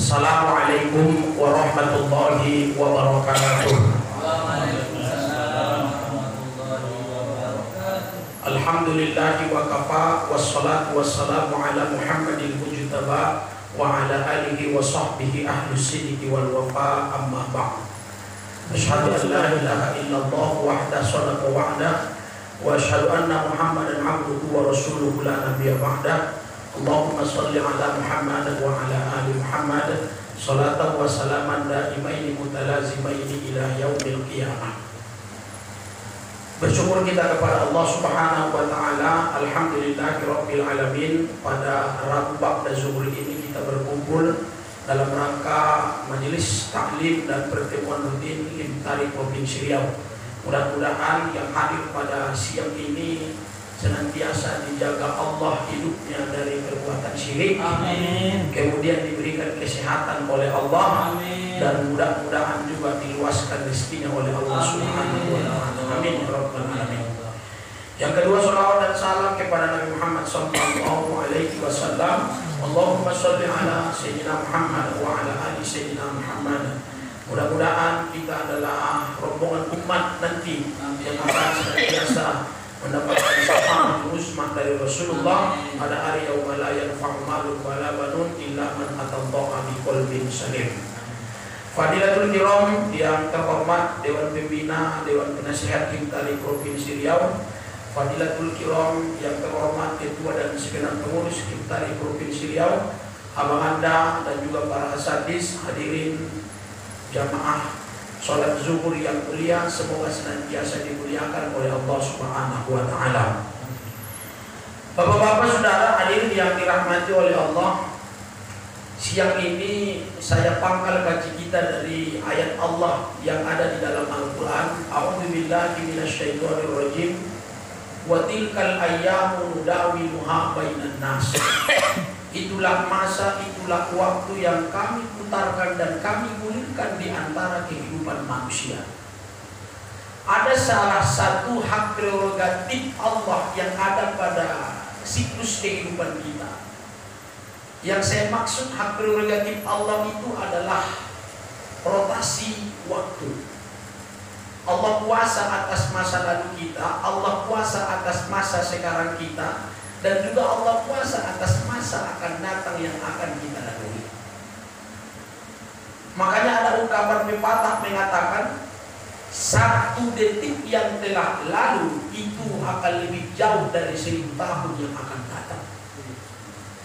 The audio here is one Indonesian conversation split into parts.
Assalamualaikum warahmatullahi wabarakatuh. Alhamdulillahi wa kafa, wassalatu wassalamu ala Muhammadil mujtaba wa ala alihi wa sahbihi ahlus sidqi wal wafa, amma ba'd. Asyhadu an la ilaha illallah wahdahu shadaqa wa'dah wa asyhadu anna Muhammadan abduhu wa rasuluhu la nabiyya ba'dah. Allahumma sholli ala Muhammad wa ala ali Muhammad salatan wa salaman daimaini mutalazimaini ila yaumil qiyamah. Bersyukur kita kepada Allah Subhanahu wa taala, alhamdulillahirabbil alamin. Pada Rabu ba'da zuhur ini kita berkumpul dalam rangka majelis taklim dan pertemuan rutin Himtari Provinsi Riau. Mudah-mudahan yang hadir pada siang ini senantiasa dijaga Allah hidupnya dari perbuatan syirik. Amin. Kemudian diberikan kesehatan oleh Allah. Amin. Dan mudah-mudahan juga diluaskan rezekinya oleh Allah Subhanahu wa taala. Amin ya rabbal alamin. Yang kedua, salawat dan salam kepada Nabi Muhammad sallallahu alaihi wasallam. Allahumma sholli ala sayyidina Muhammad wa ala ali sayyidina Muhammad. Mudah-mudahan kita adalah rombongan umat nanti yang akan senantiasa mendapatkan syafaat musmah dari Rasulullah pada hari yaumil la yanfa'u malun wala banun illa man atallaha biqalbin salim. Fadilatul kiram yang terhormat Dewan Pembina Dewan Penasihat Himtari Provinsi Riau, Fadilatul kiram yang terhormat Ketua dan segenap pengurus Himtari Provinsi Riau, abang anda dan juga para asatidz, hadirin jamaah sholat zuhur yang mulia, semoga senantiasa dimuliakan oleh Allah Subhanahu wa taala. Bapak-bapak, saudara hadirin yang dirahmati oleh Allah, siang ini saya pangkal kaji kita dari ayat Allah yang ada di dalam Al-Qur'an. A'udzubillahi minasyaitonir rajim. Wa tilkal ayyamu nudawiluha bainan nas. Itulah masa, itulah waktu yang kami putarkan dan kami gulirkan di antara kehidupan manusia. Ada salah satu hak prerogatif Allah yang ada pada siklus kehidupan kita. Yang saya maksud hak prerogatif Allah itu adalah rotasi waktu. Allah kuasa atas masa lalu kita, Allah kuasa atas masa sekarang kita, dan juga Allah kuasa atas masa akan datang yang akan kita lalui. Makanya ada ungkapan pepatah mengatakan, satu detik yang telah lalu itu akan lebih jauh dari 1000 tahun yang akan datang.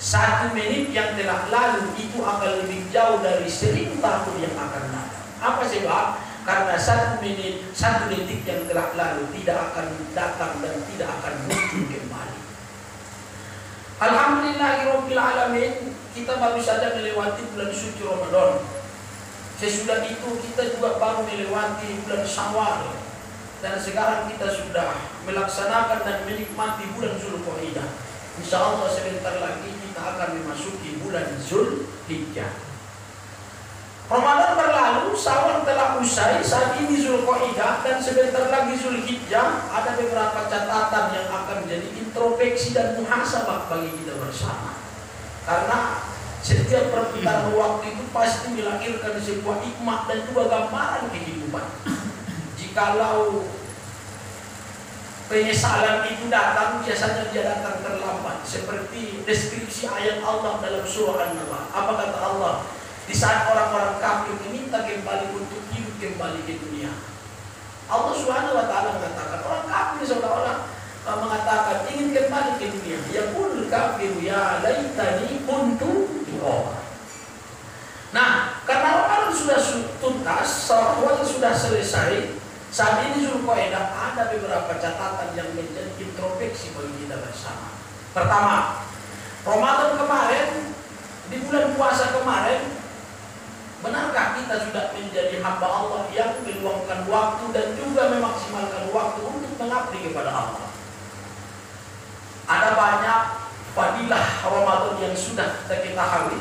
1 menit yang telah lalu itu akan lebih jauh dari 1000 tahun yang akan datang. Apa sebab? Karena 1 menit, 1 detik yang telah lalu tidak akan datang dan tidak akan muncul kembali. Alhamdulillahirabbil alamin, kita baru saja melewati bulan suci Ramadan. Sesudah itu kita juga baru melewati bulan Syawal. Dan sekarang kita sudah melaksanakan dan menikmati bulan Zulqa'dah. Insyaallah sebentar lagi kita akan memasuki bulan Zulhijjah. Ramadan berlalu, Syawal telah usai, saat ini Zulqa'dah dan sebentar lagi Zulhijjah. Ada beberapa catatan yang akan menjadi introspeksi dan muhasabah bagi kita bersama. Karena setiap perputaran waktu itu pasti melahirkan sebuah hikmah dan juga gambaran kehidupan. Jikalau penyesalan itu datang, biasanya dia datang terlambat. Seperti deskripsi ayat Allah dalam surah An-Nahl. Apa kata Allah? Di saat orang-orang kafir meminta kembali untuk hidup kembali ke dunia, Allah Subhanahu wa taala mengatakan, orang kafir seolah-olah mengatakan ingin kembali ke dunia. Yaqul kafir ya laitani kuntu turaba. Nah, karena Ramadan sudah tuntas, Syawal sudah selesai, saat ini Zulqa'dah, ada beberapa catatan yang menjadi introspeksi bagi kita bersama. Pertama, Ramadan kemarin, di bulan puasa kemarin, benarkah kita sudah menjadi hamba Allah yang meluangkan waktu dan juga memaksimalkan waktu untuk mengabdi kepada Allah? Ada banyak fadilah Ramadan yang sudah kita ketahui,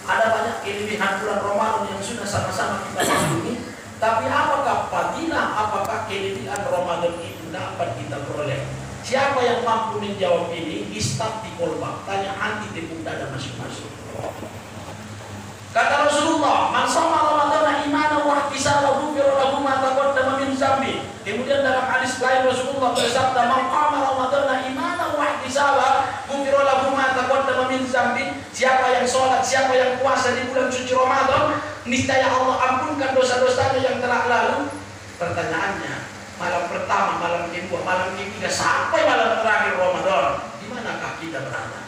ada banyak kelebihan bulan Ramadan yang sudah sama-sama kita pahami. Tapi apakah fadilah, apakah kelebihan Ramadan itu dapat kita peroleh? Siapa yang mampu menjawab ini? Istaf di kolbak, tanya hati tepuk dada masing-masing. Kata Rasulullah Rasulullah bersabda, "Man qama Ramadhana imanan wa ihtisaban, ghufira lahu ma taqaddama min dzambi." Siapa yang sholat, siapa yang puasa di bulan suci Ramadan, niscaya Allah ampunkan dosa-dosanya yang telah lalu. Pertanyaannya, malam pertama, malam kedua, malam ketiga, sampai malam terakhir Ramadan, di manakah kita berada?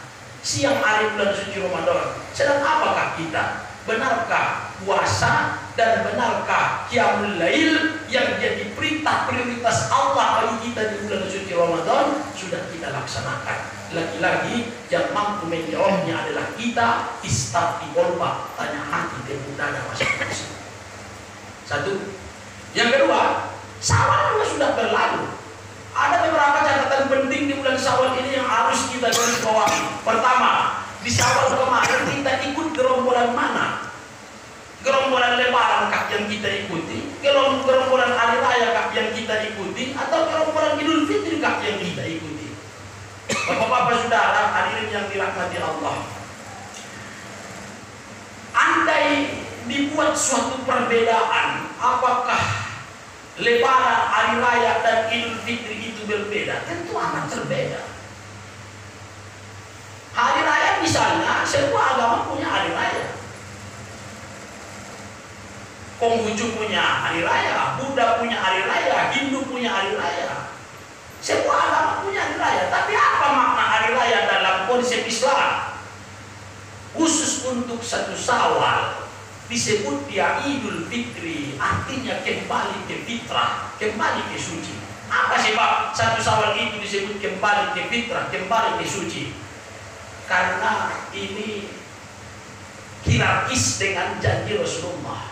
Siang hari bulan suci Ramadan, sedang apakah kita? Benarkah puasa dan benarkah qiyamul lail yang jadi perintah prioritas Allah bagi kita di bulan suci Ramadan sudah kita laksanakan? Lagi-lagi yang mampu menjawabnya adalah kita. Istiqomah, tanya hati dan dada masing-masing. Satu. Yang kedua, Syawal sudah berlalu. Ada beberapa catatan penting di bulan Syawal ini yang harus kita garis bawahi. Pertama, di Syawal kemarin kita ikut gerombolan mana? Gerombolan Lebaran kah yang kita ikuti? Gerombolan Hari Raya kah yang kita ikuti? Atau gerombolan Idul Fitri kah yang kita ikuti? Bapak-bapak saudara hadirin yang dirahmati Allah, andai dibuat suatu perbedaan, apakah Lebaran, Hari Raya dan Idul Fitri itu berbeda? Tentu amat berbeda. Hari Raya misalnya, semua agama punya Hari Raya. Konghucu punya Hari Raya, Buddha punya Hari Raya, Hindu punya Hari Raya. Semua agama punya Hari Raya. Tapi apa makna Hari Raya dalam konsep Islam? Khusus untuk satu Syawal disebut dia Idul Fitri, artinya kembali ke fitrah, kembali ke suci. Apa sebab satu Syawal itu disebut kembali ke fitrah, kembali ke suci? Karena ini hierarkis dengan janji Rasulullah.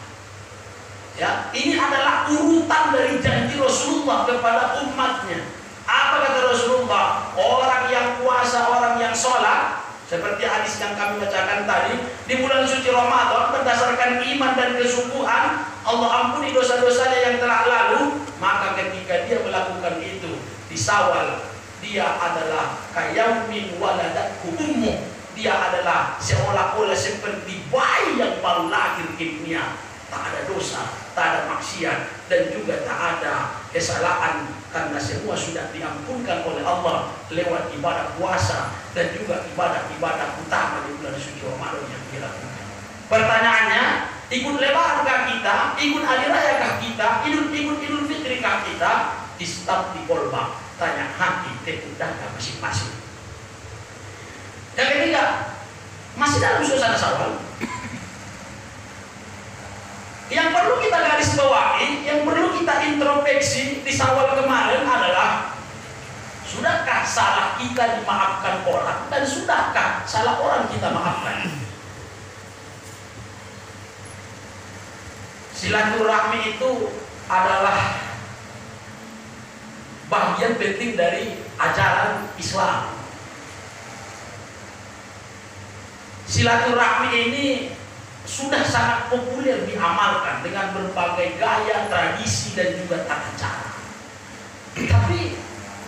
Ya, ini adalah urutan dari janji Rasulullah kepada umatnya. Apa kata Rasulullah? Orang yang puasa, orang yang sholat, seperti hadis yang kami bacakan tadi, di bulan suci Ramadan berdasarkan iman dan kesungguhan, Allah ampuni dosa-dosanya yang telah lalu. Maka ketika dia melakukan itu di Syawal, dia adalah kayaumin waladatku ummu. Dia adalah seolah-olah seperti bayi yang baru lahir ke dunia. Tak ada dosa, tak ada maksiat, dan juga tak ada kesalahan, karena semua sudah diampunkan oleh Allah lewat ibadah puasa dan juga ibadah-ibadah utama di bulan suci Ramadan yang dilakukan. Pertanyaannya, ikut Lebaran kah kita? Ikut Hari Raya kah kita? Idul Fitri kah kita? Istiqomah, tanya hati dan dada masing-masing. Yang ketiga, masih dalam suasana Syawal. Yang perlu kita garis bawahi, yang perlu kita introspeksi di Syawal kemarin adalah, sudahkah salah kita dimaafkan orang, dan sudahkah salah orang kita maafkan? Silaturahmi itu adalah bagian penting dari ajaran Islam. Silaturahmi ini sudah sangat populer diamalkan dengan berbagai gaya, tradisi, dan juga tata cara. Tapi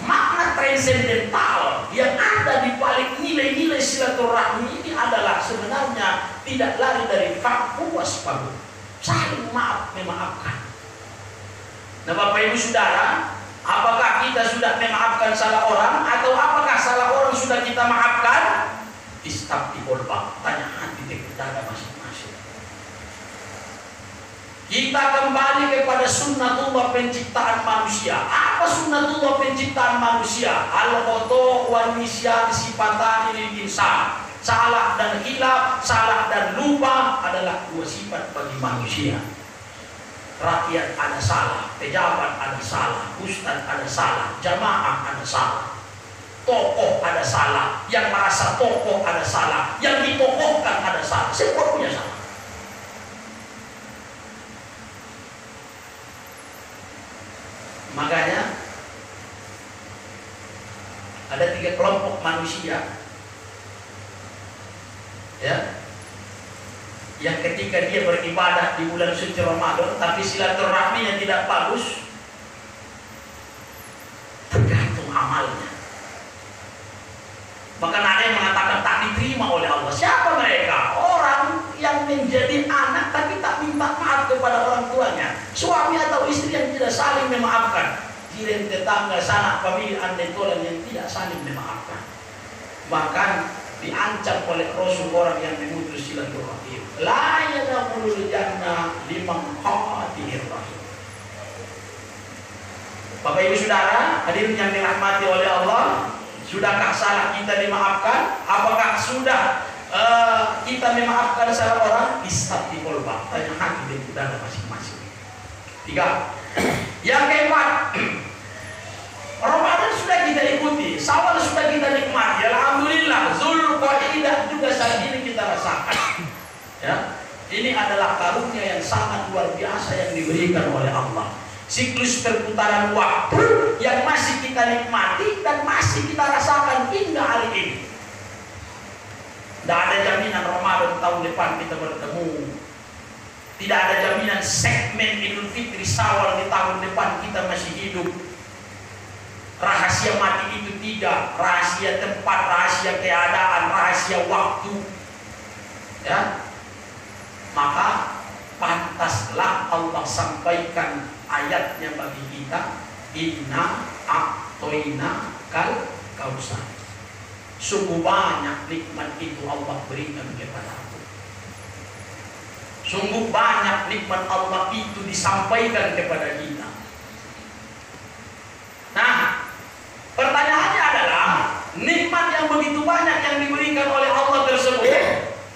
makna transendental yang ada di balik nilai-nilai silaturahmi ini adalah sebenarnya tidak lari dari fa'fu wasfahu, saling maaf memaafkan. Nah, Bapak Ibu Saudara, apakah kita sudah memaafkan salah orang, atau apakah salah orang sudah kita maafkan? Istiqomah, tanya hati dada masing-masing. Kita kembali kepada sunnatullah penciptaan manusia. Apa sunnatullah penciptaan manusia? Al-khoto wal nisyan sifatan lil insan. Salah dan hilaf, salah dan lupa adalah dua sifat bagi manusia. Rakyat ada salah, pejabat ada salah, ustaz ada salah, jamaah ada salah, tokoh ada salah, yang merasa tokoh ada salah, yang ditokohkan ada salah, semua punya salah. Makanya ada 3 kelompok manusia, ya, yang ketika dia beribadah di bulan suci Ramadan tapi silaturahminya tidak bagus, tergantung amalnya. Bahkan ada yang mengatakan tak diterima oleh Allah. Siapa mereka? Orang yang menjadi anak tapi tak minta maaf kepada orang tuanya, suami atau istri yang tidak saling memaafkan. jiran, tetangga, sanak famili, andai tolan yang tidak saling memaafkan. Bahkan diancam oleh Rasul orang yang memutus silaturahim. La yadkhulul jannah liman qati'ir rahim. Bapak Ibu Saudara, hadirin yang dirahmati oleh Allah, sudahkah salah kita dimaafkan? Apakah sudah kita memaafkan salah orang? Istabti kolbah, tanya hati dan dada masing-masing. 3. Yang keempat, Ramadan sudah kita ikuti, Syawal sudah kita nikmati, alhamdulillah. Zulqa'dah juga saat ini kita rasakan. Ya, ini adalah karunia yang sangat luar biasa yang diberikan oleh Allah. Siklus perputaran waktu yang masih kita nikmati dan masih kita rasakan hingga hari ini. Tidak ada jaminan Ramadan tahun depan kita bertemu. Tidak ada jaminan segmen Idul Fitri Syawal di tahun depan kita masih hidup. Rahasia mati itu 3, rahasia tempat, rahasia keadaan, rahasia waktu. Ya, maka pantaslah Allah sampaikan ayatnya bagi kita, inna a'toina kal kausar. Sungguh banyak nikmat itu Allah berikan kepada aku. Sungguh banyak nikmat Allah itu disampaikan kepada kita. Nah, pertanyaannya adalah nikmat yang begitu banyak yang diberikan oleh Allah tersebut,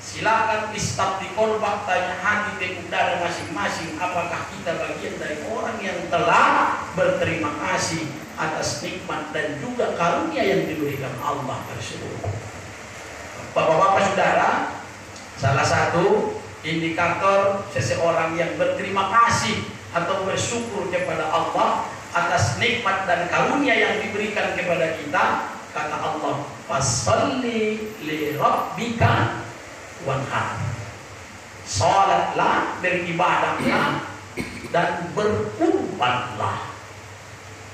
silakan istabti kolbah, tanya hati dan dada masing-masing, apakah kita bagian dari orang yang telah berterima kasih atas nikmat dan juga karunia yang diberikan Allah tersebut. Bapak-bapak Saudara, salah satu indikator seseorang yang berterima kasih atau bersyukur kepada Allah atas nikmat dan karunia yang diberikan kepada kita, kata Allah, fasalli li rabbika wanhar. Salatlah, beribadahlah dan berkurbanlah.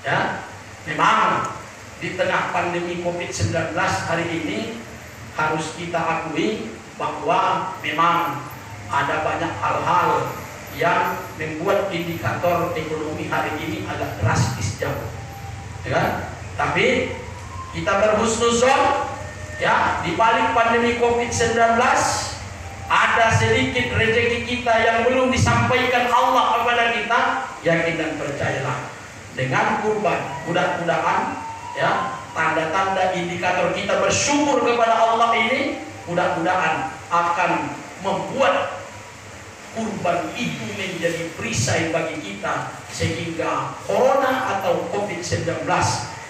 Ya, memang di tengah pandemi COVID-19 hari ini harus kita akui bahwa memang ada banyak hal-hal yang membuat indikator ekonomi hari ini agak drastis jauh, ya. Tapi kita berhusnuzon, ya, di balik pandemi COVID-19 ada sedikit rezeki kita yang belum disampaikan Allah kepada kita. Yakin dan percayalah, dengan kurban, mudah-mudahan, ya, tanda-tanda indikator kita bersyukur kepada Allah ini mudah-mudahan akan membuat kurban itu menjadi perisai bagi kita, sehingga corona atau COVID-19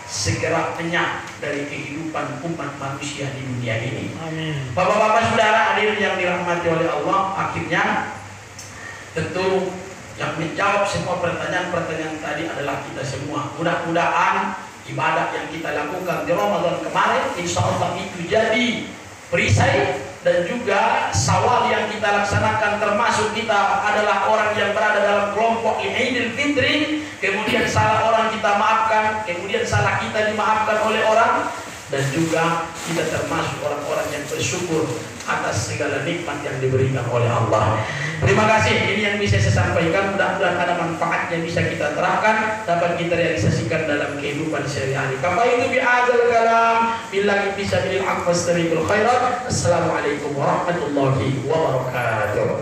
segera lenyap dari kehidupan umat manusia di dunia ini. Amin. Bapak-bapak Saudara hadirin yang dirahmati oleh Allah, akhirnya tentu yang menjawab semua pertanyaan-pertanyaan tadi adalah kita semua. Mudah-mudahan ibadah yang kita lakukan di Ramadan kemarin, insya Allah itu jadi perisai, dan juga Syawal yang kita laksanakan, termasuk kita adalah orang yang berada dalam kelompok Idul Fitri, kemudian salah orang kita maafkan, kemudian salah kita dimaafkan oleh orang, dan juga kita termasuk orang-orang yang bersyukur atas segala nikmat yang diberikan oleh Allah. Terima kasih, ini yang bisa saya sampaikan. Mudah-mudahan ada manfaat yang bisa kita terapkan, dapat kita realisasikan dalam kehidupan sehari-hari. Kafaitu bihadzal kalam, billahi fisabilil haq wastariqul khairat. Assalamualaikum warahmatullahi wabarakatuh.